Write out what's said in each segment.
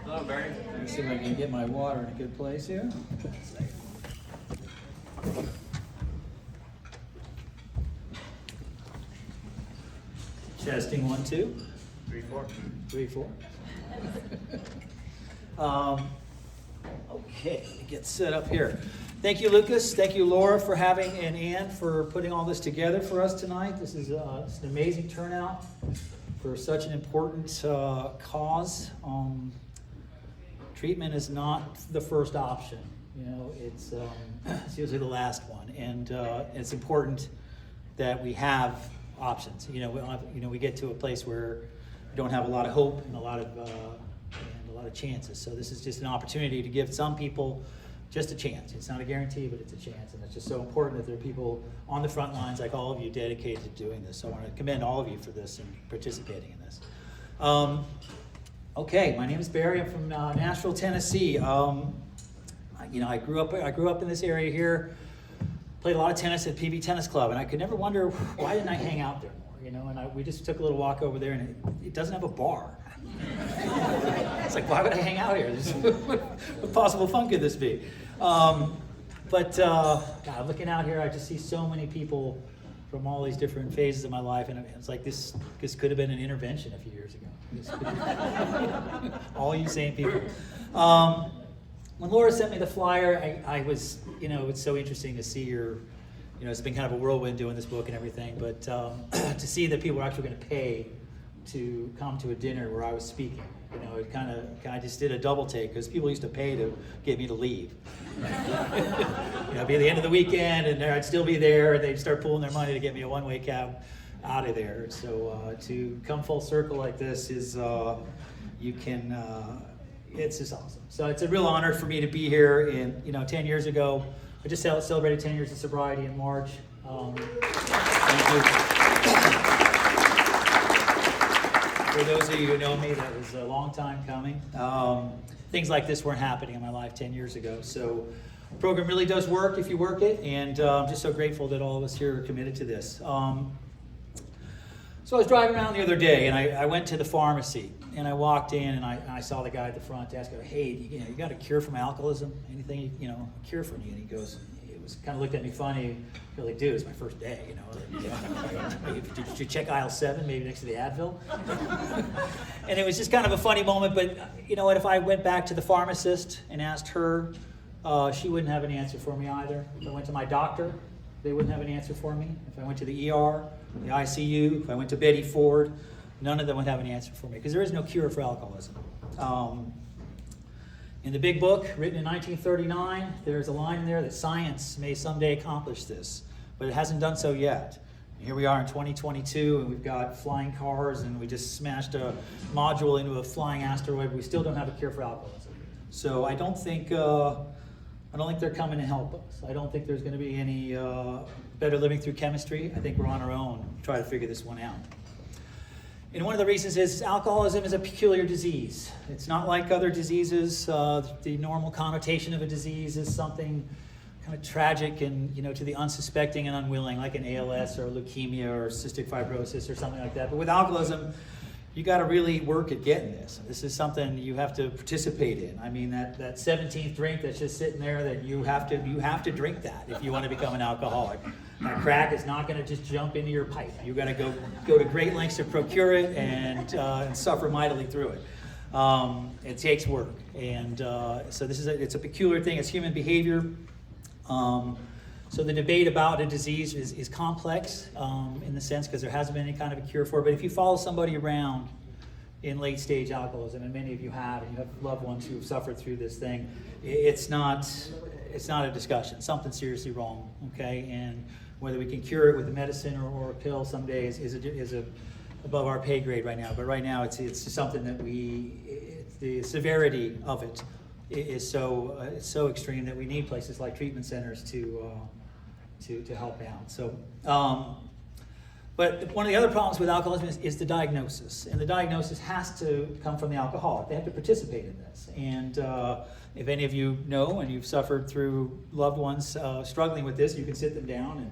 Hello, Barry. Let me see if I can get my water in a good place here. Testing 1, 2. 3, 4. 3, 4. Okay, let me get set up here. Thank you, Lucas. Thank you, Laura, for having, and Ann for putting all this together for us tonight. This is it's an amazing turnout for such an important cause. Treatment is not the first option. You know, it's usually the last one, and it's important that we have options. We get to a place where we don't have a lot of hope and a lot of chances. So this is just an opportunity to give some people just a chance. It's not a guarantee, but it's a chance, and it's just so important that there are people on the front lines like all of you dedicated to doing this. So I want to commend all of you for this and participating in this. Okay, my name is Barry. I'm from Nashville, Tennessee. I grew up in this area here. Played a lot of tennis at PV Tennis Club, and I could never wonder why didn't I hang out there more. And we just took a little walk over there, and it doesn't have a bar. It's like, why would I hang out here? What possible fun could this be? God, looking out here, I just see so many people from all these different phases of my life, and it's like this could have been an intervention a few years ago. All you same people. When Laura sent me the flyer, I was, it's so interesting to see your, it's been kind of a whirlwind doing this book and everything, but to see that people are actually going to pay to come to a dinner where I was speaking, it kind of just did a double take, because people used to pay to get me to leave. It'd be the end of the weekend, and I'd still be there, and they'd start pulling their money to get me a one-way cab out of there. So to come full circle like this is, it's just awesome. So it's a real honor for me to be here. And 10 years ago, I just celebrated 10 years of sobriety in March. Thank you. For those of you who know me, that was a long time coming. Things like this weren't happening in my life 10 years ago. So the program really does work if you work it, and I'm just so grateful that all of us here are committed to this. So I was driving around the other day, and I went to the pharmacy, and I walked in, and I saw the guy at the front desk go, "Hey, you got a cure from alcoholism? Anything, a cure for me?" And he goes, kind of looked at me funny. He was like, "Dude, it's my first day, Did you check aisle 7, maybe next to the Advil?" And it was just kind of a funny moment, but you know what, if I went back to the pharmacist and asked her, she wouldn't have an answer for me either. If I went to my doctor, they wouldn't have an answer for me. If I went to the ER, the ICU, if I went to Betty Ford, none of them would have an answer for me, because there is no cure for alcoholism. In the big book, written in 1939, there's a line in there that science may someday accomplish this, but it hasn't done so yet. And here we are in 2022, and we've got flying cars, and we just smashed a module into a flying asteroid. We still don't have a cure for alcoholism. So I don't think they're coming to help us. I don't think there's going to be any better living through chemistry. I think we're on our own to try to figure this one out. And one of the reasons is alcoholism is a peculiar disease. It's not like other diseases. The normal connotation of a disease is something kind of tragic and, to the unsuspecting and unwilling, like an ALS or leukemia or cystic fibrosis or something like that. But with alcoholism, you got to really work at getting this. This is something you have to participate in. I mean, that 17th drink that's just sitting there, that you have to drink that if you want to become an alcoholic. That crack is not going to just jump into your pipe. You got to go to great lengths to procure it and suffer mightily through it. It takes work, and so it's a peculiar thing. It's human behavior. So the debate about a disease is complex in the sense, because there hasn't been any kind of a cure for it. But if you follow somebody around in late stage alcoholism, and many of you have, and you have loved ones who have suffered through this thing, it's not a discussion. Something's seriously wrong, okay? And whether we can cure it with a medicine or a pill someday is above our pay grade right now. But right now, it's just something that the severity of it is so extreme that we need places like treatment centers to help out. So, but one of the other problems with alcoholism is the diagnosis, and the diagnosis has to come from the alcoholic. They have to participate in this. And if any of you know and you've suffered through loved ones struggling with this, you can sit them down, and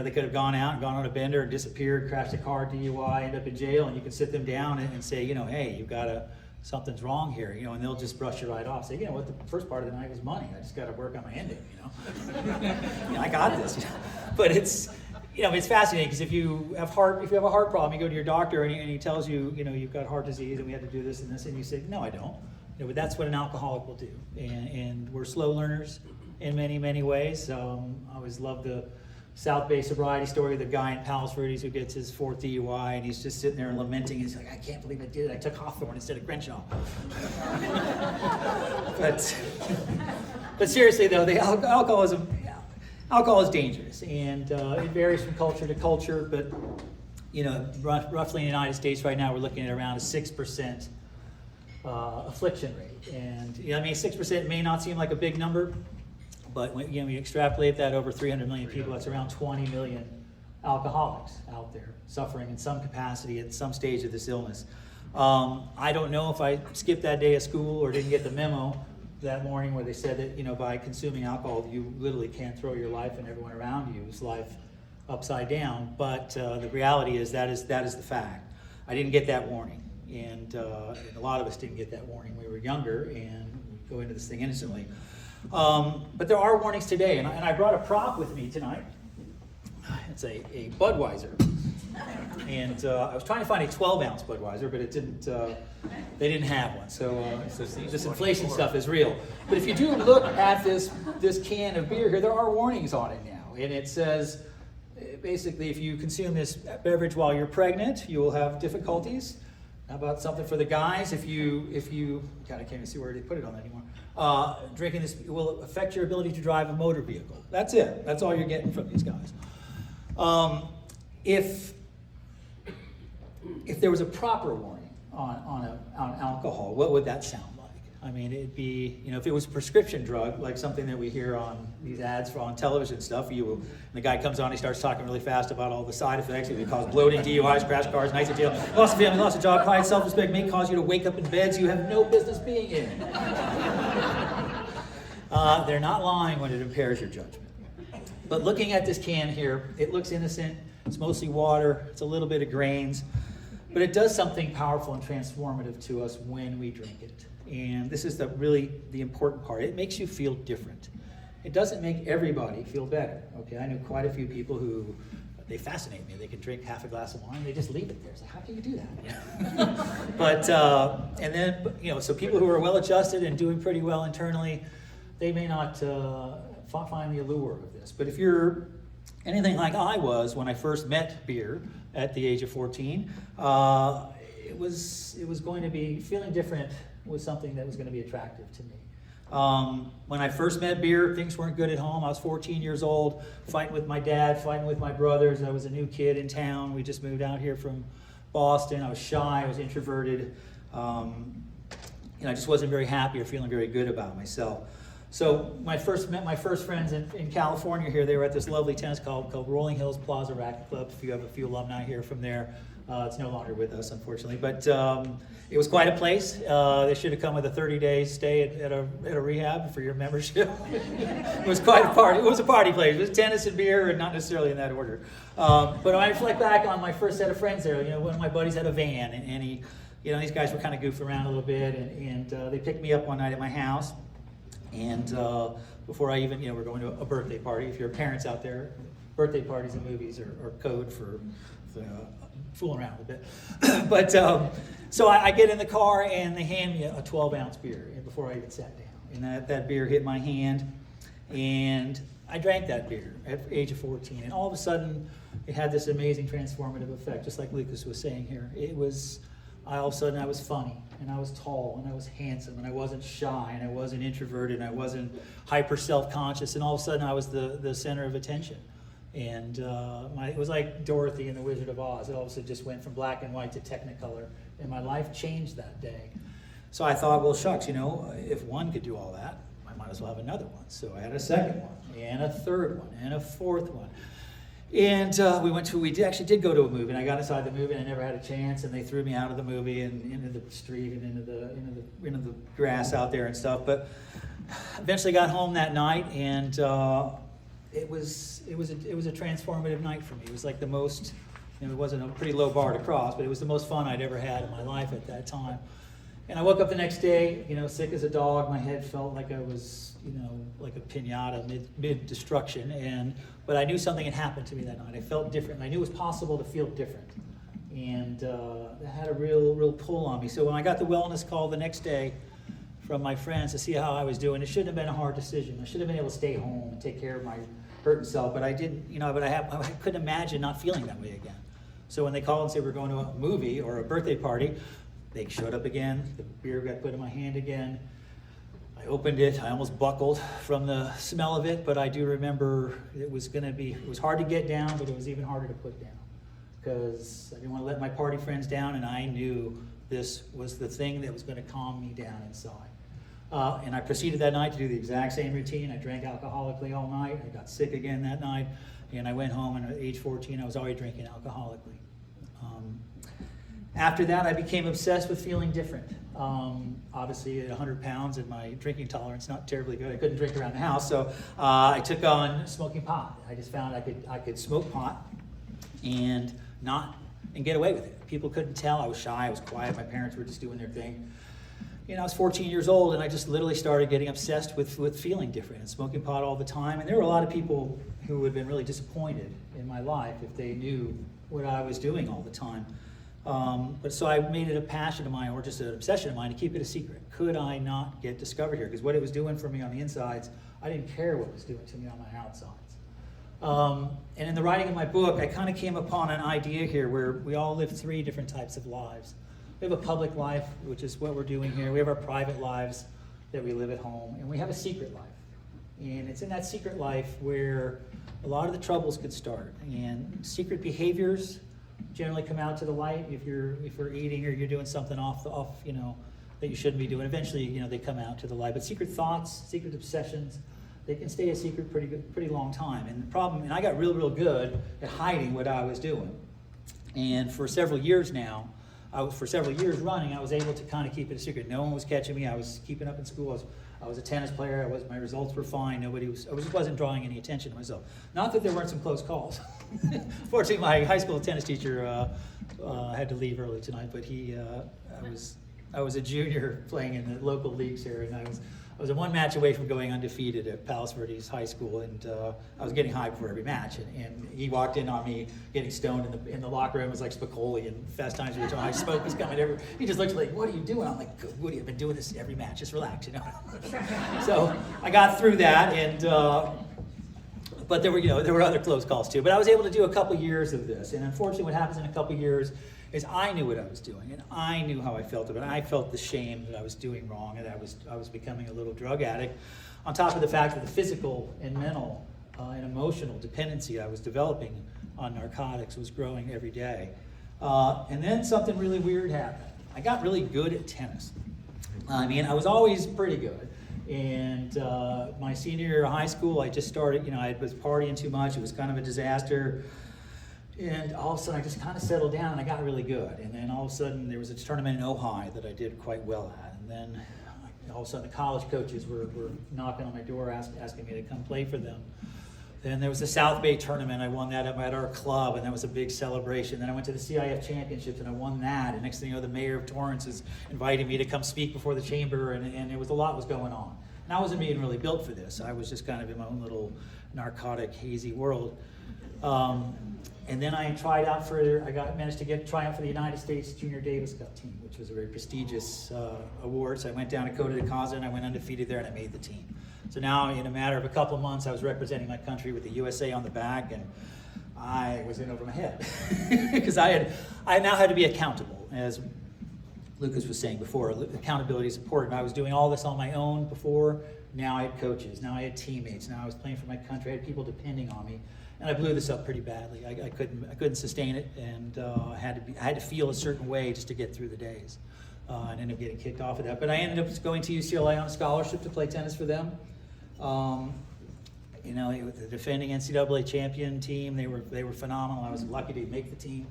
they could have gone out and gone on a bender and disappeared, crashed a car, DUI, end up in jail, and you can sit them down and say, hey, you've got something's wrong here, you know, and they'll just brush it right off. Say, you know what, the first part of the night was money. I just got to work on my ending, you know. You know, I got this. You know? But it's, you know, it's fascinating because if you have a heart problem, you go to your doctor and he tells you, you know, you've got heart disease and we had to do this and this, and you say, no, I don't. You know, but that's what an alcoholic will do, and we're slow learners in many, many ways. I always love the South Bay sobriety story of the guy in Palos Verdes who gets his 4th DUI, and he's just sitting there and lamenting. He's like, I can't believe I did it. I took Hawthorne instead of Crenshaw. but seriously though, the alcohol is dangerous, and it varies from culture to culture. But you know, roughly in the United States right now, we're looking at around a 6% affliction rate, and you know, I mean, 6% may not seem like a big number. But when you extrapolate that over 300 million people, that's around 20 million alcoholics out there suffering in some capacity at some stage of this illness. I don't know if I skipped that day of school or didn't get the memo that morning where they said that, you know, by consuming alcohol, you literally can throw your life and everyone around you's life upside down. But the reality is that is the fact. I didn't get that warning, and a lot of us didn't get that warning. We were younger and we go into this thing innocently. But there are warnings today, and I brought a prop with me tonight. It's a Budweiser, and I was trying to find a 12-ounce Budweiser, but it didn't. They didn't have one. So this inflation stuff is real. But if you do look at this can of beer here, there are warnings on it now, and it says basically if you consume this beverage while you're pregnant, you will have difficulties. How about something for the guys? If you God, I can't even see where they put it on anymore. Drinking this will affect your ability to drive a motor vehicle. That's it. That's all you're getting from these guys. If there was a proper warning on alcohol, what would that sound like? I mean, it'd be, you know, if it was a prescription drug, like something that we hear on these ads for on television stuff, and the guy comes on, he starts talking really fast about all the side effects. It would cause bloating, DUIs, crash cars, nights in jail, loss of family, loss of job, pride, self-respect, may cause you to wake up in beds you have no business being in. They're not lying when it impairs your judgment. But looking at this can here, it looks innocent. It's mostly water. It's a little bit of grains. But it does something powerful and transformative to us when we drink it. And this is really the important part. It makes you feel different. It doesn't make everybody feel better. Okay, I know quite a few people who, they fascinate me. They can drink half a glass of wine and they just leave it there. It's like, how can you do that? But, and then, you know, so people who are well adjusted and doing pretty well internally, they may not find the allure of this. But if you're anything like I was when I first met beer at the age of 14, it was going to be, feeling different was something that was going to be attractive to me. When I first met beer, things weren't good at home. I was 14 years old, fighting with my dad, fighting with my brothers. I was a new kid in town. We just moved out here from Boston. I was shy, I was introverted. I just wasn't very happy or feeling very good about myself. So when I first met my first friends in California here, they were at this lovely tennis club called Rolling Hills Plaza Racket Club. If you have a few alumni here from there, it's no longer with us, unfortunately. But it was quite a place. They should have come with a 30-day stay at a rehab for your membership. It was quite a party. It was a party place. It was tennis and beer, and not necessarily in that order. But when I reflect back on my first set of friends there, one of my buddies had a van, and he, these guys were kind of goofing around a little bit, and they picked me up one night at my house. And before I even, we're going to a birthday party. If your parents out there, birthday parties and movies are code for fooling around a bit. But so I get in the car and they hand me a 12-ounce beer before I even sat down. And that beer hit my hand, and I drank that beer at the age of 14. And all of a sudden, it had this amazing transformative effect, just like Lucas was saying here. All of a sudden I was funny, and I was tall, and I was handsome, and I wasn't shy, and I wasn't introverted, and I wasn't hyper self-conscious, and all of a sudden I was the center of attention. And it was like Dorothy in The Wizard of Oz. It all of a sudden just went from black and white to Technicolor, and my life changed that day. So I thought, well, shucks, if one could do all that, I might as well have another one. So I had a second one, and a third one, and a fourth one. And we actually did go to a movie, and I got inside the movie, and I never had a chance, and they threw me out of the movie and into the street and into the grass out there and stuff. But eventually got home that night, and it was a transformative night for me. It was like the most, it wasn't a pretty low bar to cross, but it was the most fun I'd ever had in my life at that time. And I woke up the next day, sick as a dog. My head felt like I was, like a pinata mid-destruction. But I knew something had happened to me that night. I felt different. And I knew it was possible to feel different. And that had a real pull on me. So when I got the wellness call the next day from my friends to see how I was doing, it shouldn't have been a hard decision. I should have been able to stay home and take care of my hurting self. But I didn't, I couldn't imagine not feeling that way again. So when they called and said we're going to a movie or a birthday party, they showed up again. The beer got put in my hand again. I opened it. I almost buckled from the smell of it, but I do remember it was hard to get down, but it was even harder to put down because I didn't want to let my party friends down, and I knew this was the thing that was going to calm me down inside. And I proceeded that night to do the exact same routine. I drank alcoholically all night. I got sick again that night, and I went home, and at age 14, I was already drinking alcoholically. After that, I became obsessed with feeling different. Obviously, at 100 pounds and my drinking tolerance not terribly good, I couldn't drink around the house, so I took on smoking pot. I just found I could smoke pot and get away with it. People couldn't tell. I was shy. I was quiet. My parents were just doing their thing. I was 14 years old, and I just literally started getting obsessed with feeling different and smoking pot all the time. And there were a lot of people who would have been really disappointed in my life if they knew what I was doing all the time. But so I made it a passion of mine, or just an obsession of mine, to keep it a secret. Could I not get discovered here? Because what it was doing for me on the insides, I didn't care what it was doing to me on my outsides. And in the writing of my book, I kind of came upon an idea here where we all live 3 different types of lives. We have a public life, which is what we're doing here. We have our private lives that we live at home, and we have a secret life. And it's in that secret life where a lot of the troubles could start. And secret behaviors generally come out to the light if we're eating or you're doing something off that you shouldn't be doing. Eventually, they come out to the light. But secret thoughts, secret obsessions, they can stay a secret pretty long time. And the problem, and I got real good at hiding what I was doing. And for several years now, for several years running, I was able to kind of keep it a secret. No one was catching me. I was keeping up in school. I was a tennis player. My results were fine. I just wasn't drawing any attention to myself. Not that there weren't some close calls. Fortunately, my high school tennis teacher had to leave early tonight, but I was a junior playing in the local leagues here, and I was a 1 match away from going undefeated at Palos Verdes High School, and I was getting high before every match. And he walked in on me getting stoned in the locker room. It was like Spicoli and Fast Times at Ridgemont High. Smoke was coming everywhere. He just looked like, "What are you doing?" I'm like, "Good, Woody, I've been doing this every match. Just relax, So I got through that, and but there were other close calls too. But I was able to do a couple years of this, and unfortunately, what happens in a couple years is I knew what I was doing, and I knew how I felt about it. I felt the shame that I was doing wrong, and I was becoming a little drug addict, on top of the fact that the physical and mental and emotional dependency I was developing on narcotics was growing every day. And then something really weird happened. I got really good at tennis. I was always pretty good. And my senior year of high school, I just started, I was partying too much. It was kind of a disaster. And all of a sudden, I just kind of settled down, and I got really good. And then all of a sudden, there was a tournament in Ojai that I did quite well at. And then all of a sudden, the college coaches were knocking on my door, asking me to come play for them. Then there was the South Bay tournament. I won that at our club, and that was a big celebration. Then I went to the CIF championships, and I won that. And next thing you know, the mayor of Torrance is inviting me to come speak before the chamber, and a lot was going on. And I wasn't being really built for this. I was just kind of in my own little narcotic, hazy world. And then I tried out managed to try out for the United States Junior Davis Cup team, which was a very prestigious award. So I went down to Costa de Casa, and I went undefeated there, and I made the team. So now, in a matter of a couple of months, I was representing my country with the USA on the back, and I was in over my head because I now had to be accountable, as Lucas was saying before. Accountability is important. I was doing all this on my own before. Now I had coaches. Now I had teammates. Now I was playing for my country. I had people depending on me. And I blew this up pretty badly. I couldn't sustain it, and I had to feel a certain way just to get through the days, and ended up getting kicked off of that. But I ended up going to UCLA on a scholarship to play tennis for them. The defending NCAA champion team, they were phenomenal. I was lucky to make the team.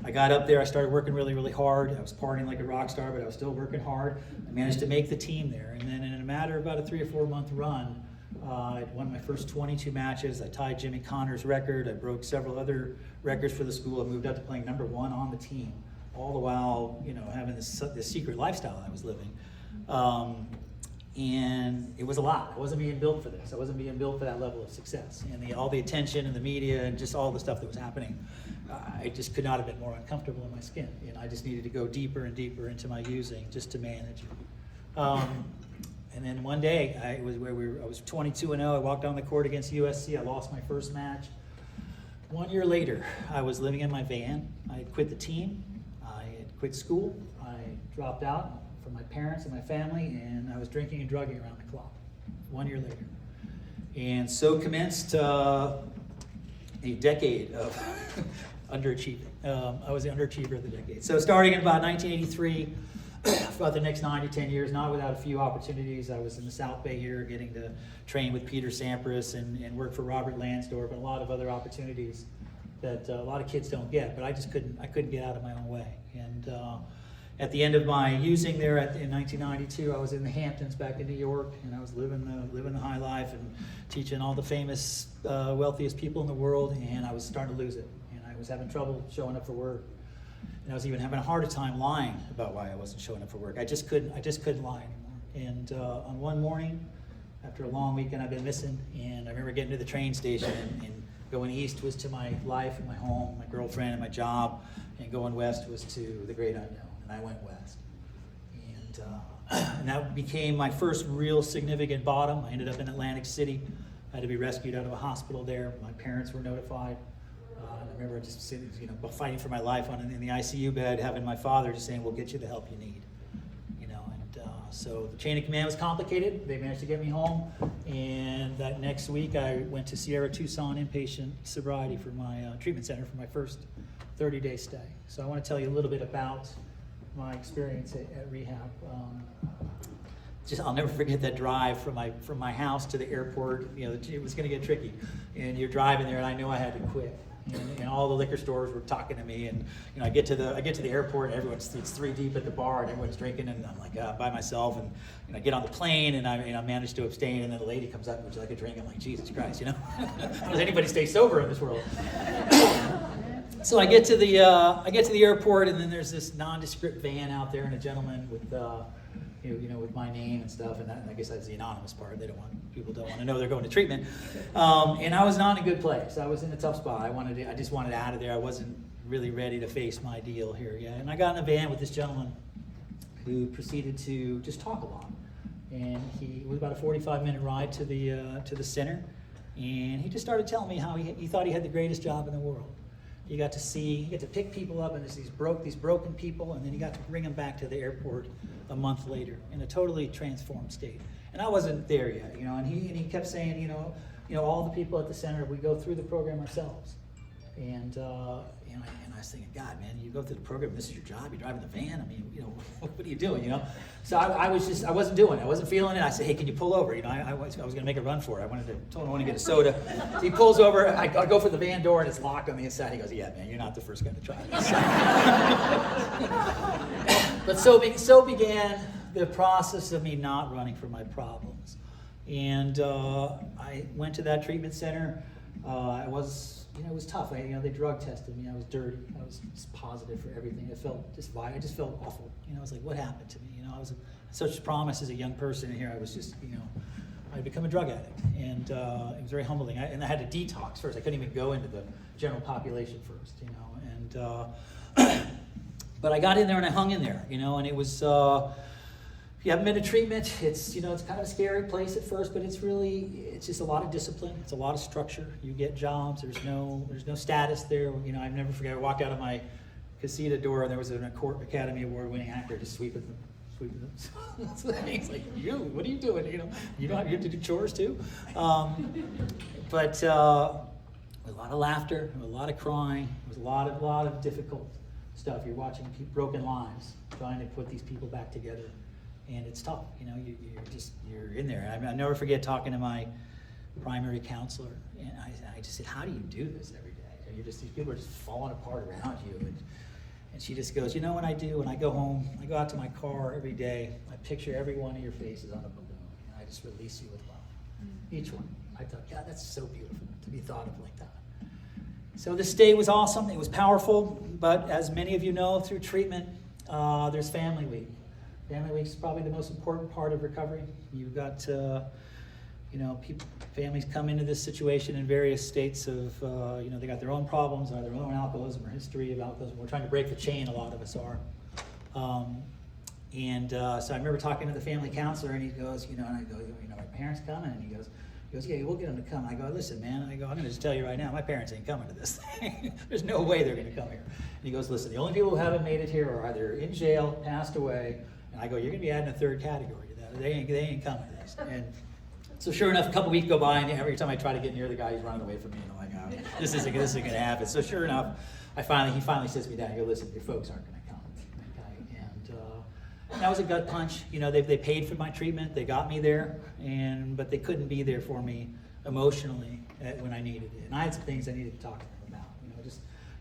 I got up there. I started working really, really hard. I was partying like a rock star, but I was still working hard. I managed to make the team there, and then in a matter of about a 3 or 4 month run, I won my first 22 matches. I tied Jimmy Connor's record. I broke several other records for the school. I moved up to playing number 1 on the team. all the while, having this secret lifestyle I was living. And it was a lot. I wasn't being built for this. I wasn't being built for that level of success. And all the attention and the media and just all the stuff that was happening, I just could not have been more uncomfortable in my skin. And I just needed to go deeper and deeper into my using just to manage it. And then one day, I was 22-0. I walked on the court against USC. I lost my first match. 1 year later, I was living in my van. I had quit the team. I had quit school. I dropped out from my parents and my family, and I was drinking and drugging around the clock. 1 year later. And so commenced a decade of underachieving. I was the underachiever of the decade. So starting in about 1983, about the next 9 to 10 years, not without a few opportunities. I was in the South Bay here getting to train with Peter Sampras and work for Robert Lansdorf and a lot of other opportunities that a lot of kids don't get, but I couldn't get out of my own way. And at the end of my using there in 1992, I was in the Hamptons back in New York, and I was living the high life and teaching all the famous, wealthiest people in the world, and I was starting to lose it. And I was having trouble showing up for work. And I was even having a harder time lying about why I wasn't showing up for work. I just couldn't lie anymore. And on one morning, after a long weekend I've been missing, and I remember getting to the train station and going east was to my life and my home, my girlfriend and my job, and going west was to the great unknown. And I went west. And that became my first real significant bottom. I ended up in Atlantic City. I had to be rescued out of a hospital there. My parents were notified. I remember just sitting, fighting for my life in the ICU bed, having my father just saying, "We'll get you the help you need." So the chain of command was complicated. They managed to get me home, and that next week I went to Sierra Tucson inpatient sobriety for my treatment center for my first 30-day stay. So I want to tell you a little bit about my experience at rehab. I'll never forget that drive from my house to the airport. It was going to get tricky, and you're driving there, and I knew I had to quit. And all the liquor stores were talking to me, and I get to the airport, and it's 3 deep at the bar, and everyone's drinking, and I'm like by myself, and I get on the plane, and I manage to abstain, and then the lady comes up, "Would you like a drink?" I'm like, Jesus Christ, how does anybody stay sober in this world? So I get to the airport, and then there's this nondescript van out there, and a gentleman with with my name and stuff, and I guess that's the anonymous part. People don't want to know they're going to treatment. And I was not in a good place. I was in a tough spot. I just wanted out of there. I wasn't really ready to face my deal here yet. And I got in a van with this gentleman who proceeded to just talk a lot. And it was about a 45-minute ride to the center, and he just started telling me how he thought he had the greatest job in the world. You got to pick people up, and there's these broken people, and then you got to bring them back to the airport a month later in a totally transformed state. And I wasn't there yet, and he kept saying, all the people at the center, we go through the program ourselves. And I was thinking, God, man, you go through the program, this is your job, you're driving the van, what are you doing, So I wasn't doing it, I wasn't feeling it. I said, "Hey, can you pull over?" I was gonna make a run for it. Told him I wanted to get a soda. So he pulls over, I go for the van door, and it's locked on the inside. He goes, "Yeah, man, you're not the first guy to try this." But so began the process of me not running from my problems. And I went to that treatment center. It was tough. They drug tested me. I was dirty. I was just positive for everything. I just felt awful. I was like, what happened to me? I was such promise as a young person, and here I was just, I'd become a drug addict. And it was very humbling. And I had to detox first. I couldn't even go into the general population first, And but I got in there and I hung in there, and it was. If you haven't been to treatment, it's kind of a scary place at first, but it's just a lot of discipline. It's a lot of structure. You get jobs. There's no status there. I never forget. I walked out of my casita door, and there was an Academy Award-winning actor just sweeping them. He's like, what are you doing? You have to do chores too. But a lot of laughter, a lot of crying. It was a lot of difficult stuff. You're watching broken lives, trying to put these people back together. And it's tough, you're in there. I never forget talking to my primary counselor, and I just said, "How do you do this every day? These people are just falling apart around you." And she just goes, "What I do when I go home, I go out to my car every day, I picture every one of your faces on a balloon, and I just release you with love. Each one." I thought, God, that's so beautiful to be thought of like that. So this stay was awesome. It was powerful. But as many of you know, through treatment, there's Family Week. Family Week is probably the most important part of recovery. You've got, families come into this situation in various states of, they got their own problems, or their own alcoholism or history of alcoholism. We're trying to break the chain, a lot of us are. So I remember talking to the family counselor, and he goes, and I go, my parents coming? And he goes, yeah, we'll get them to come. I go, listen, man, I'm going to just tell you right now, my parents ain't coming to this thing. There's no way they're going to come here. And he goes, listen, the only people who haven't made it here are either in jail, passed away, and I go, you're going to be adding a third category to that. They ain't coming to this. And so sure enough, a couple weeks go by, and every time I try to get near the guy, he's running away from me, and I'm like, oh, this isn't going to happen. So sure enough, he finally sits me down. He goes, listen, your folks aren't going to come. Okay? And that was a gut punch. They paid for my treatment. They got me there, but they couldn't be there for me emotionally when I needed it. And I had some things I needed to talk to them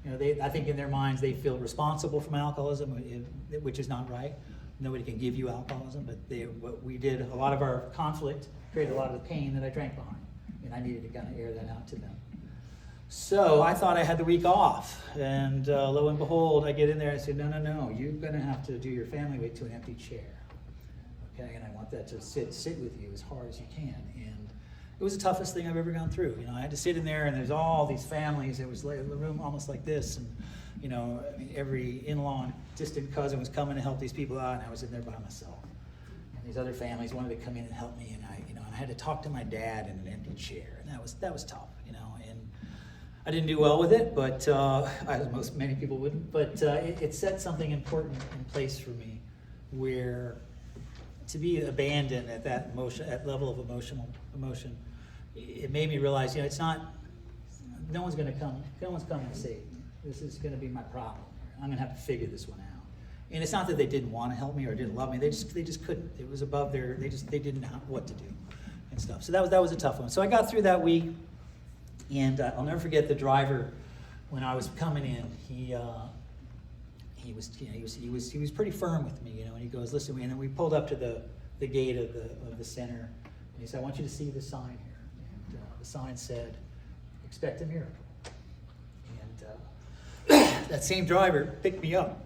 about. I think in their minds they feel responsible for my alcoholism, which is not right. Nobody can give you alcoholism, but what we did, a lot of our conflict created a lot of the pain that I drank behind, and I needed to kind of air that out to them. So I thought I had the week off, and lo and behold, I get in there and I said, no, you're going to have to do your family week to an empty chair, okay? And I want that to sit with you as hard as you can. And it was the toughest thing I've ever gone through. I had to sit in there, and there's all these families. It was like the room almost like this, and every in-law and distant cousin was coming to help these people out, and I was in there by myself. And these other families wanted to come in and help me, and I had to talk to my dad in an empty chair, and that was tough, and I didn't do well with it, but many people wouldn't. But it set something important in place for me, where to be abandoned at that level of emotion, it made me realize, it's not. No one's going to come. No one's coming to save me. This is going to be my problem. I'm going to have to figure this one out. And it's not that they didn't want to help me or didn't love me. They just couldn't. It was above their. They didn't know what to do and stuff. So that was a tough one. So I got through that week. And I'll never forget the driver when I was coming in. He was pretty firm with me, and he goes, "Listen," and then we pulled up to the gate of the center, and he said, "I want you to see the sign here." And the sign said, "Expect a miracle." And that same driver picked me up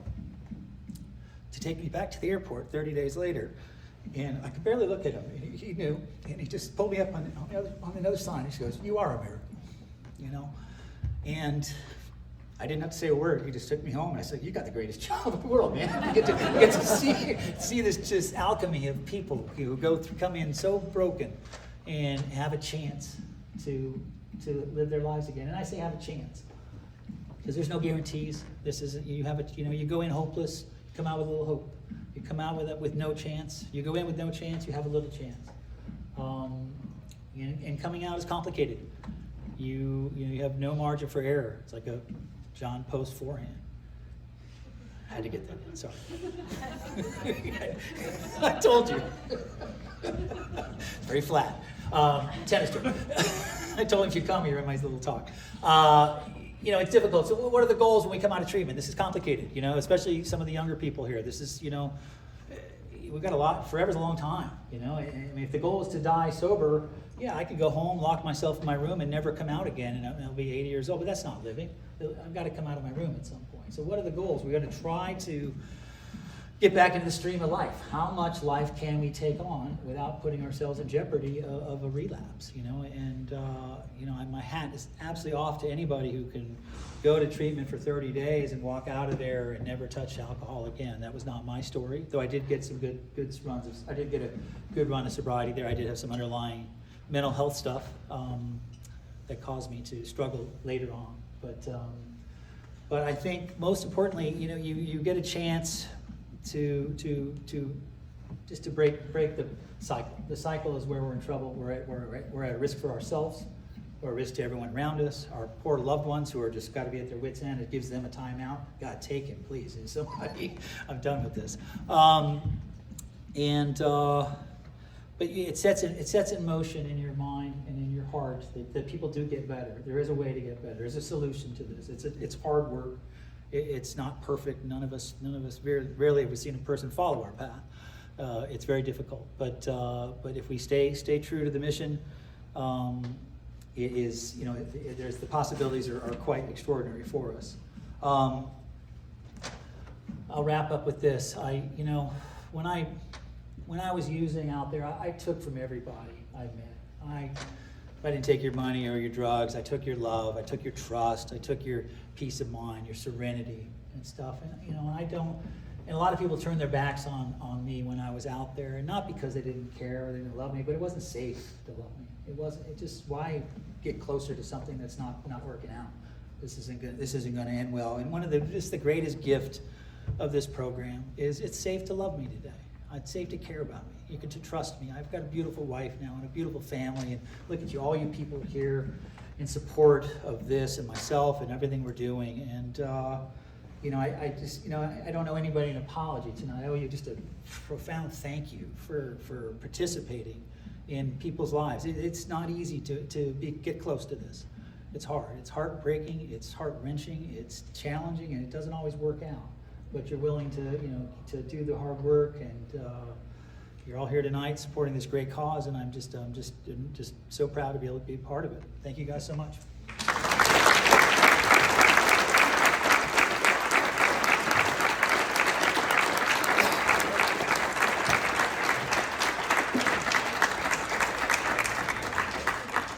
to take me back to the airport 30 days later, and I could barely look at him. And he knew, and he just pulled me up on another sign. He goes, "You are a miracle." And I didn't have to say a word. He just took me home, and I said, "You got the greatest job in the world, man. You get to see this just alchemy of people who come in so broken and have a chance to live their lives again." And I say have a chance because there's no guarantees. This isn't. You go in hopeless, you come out with a little hope. You come out with no chance. You go in with no chance, you have a little chance. And coming out is complicated. You have no margin for error. It's like a John Post forehand. I had to get that in, sorry. I told you. Very flat. Tennis term. I told him if you come here in my little talk. It's difficult. So what are the goals when we come out of treatment? This is complicated, especially some of the younger people here. This is, we've got a lot. Forever's a long time, I mean, if the goal is to die sober, yeah, I could go home, lock myself in my room, and never come out again, and I'll be 80 years old. But that's not living. I've got to come out of my room at some point. So what are the goals? We're going to try to get back into the stream of life. How much life can we take on without putting ourselves in jeopardy of a relapse? My hat is absolutely off to anybody who can go to treatment for 30 days and walk out of there and never touch alcohol again. That was not my story, though I did get some good runs. I did get a good run of sobriety there. I did have some underlying mental health stuff that caused me to struggle later on. But I think most importantly, you get a chance to break the cycle. The cycle is where we're in trouble. We're at risk for ourselves. We're at risk to everyone around us. Our poor loved ones who are just got to be at their wits' end. It gives them a timeout. God, take him, please. And somebody, I'm done with this. But it sets in motion in your mind and in your heart that people do get better. There is a way to get better. There's a solution to this. It's hard work. It's not perfect. None of us rarely have we seen a person follow our path. It's very difficult. But if we stay true to the mission, it is, there's the possibilities are quite extraordinary for us. I'll wrap up with this. When I was using out there, I took from everybody I met. I didn't take your money or your drugs. I took your love. I took your trust. I took your peace of mind, your serenity and stuff. And and a lot of people turned their backs on me when I was out there, and not because they didn't care or they didn't love me, but it wasn't safe to love me. It just, why get closer to something that's not working out? This isn't going to end well. And one of the greatest gift of this program is it's safe to love me today. It's safe to care about me. You can trust me. I've got a beautiful wife now and a beautiful family, and look at you, all you people here in support of this and myself and everything we're doing. And I don't owe anybody an apology tonight. I owe you just a profound thank you for participating in people's lives. It's not easy to get close to this. It's hard. It's heartbreaking. It's heart-wrenching. It's challenging, and it doesn't always work out. But you're willing to do the hard work, and you're all here tonight supporting this great cause, and I'm just so proud to be able to be a part of it. Thank you guys so much.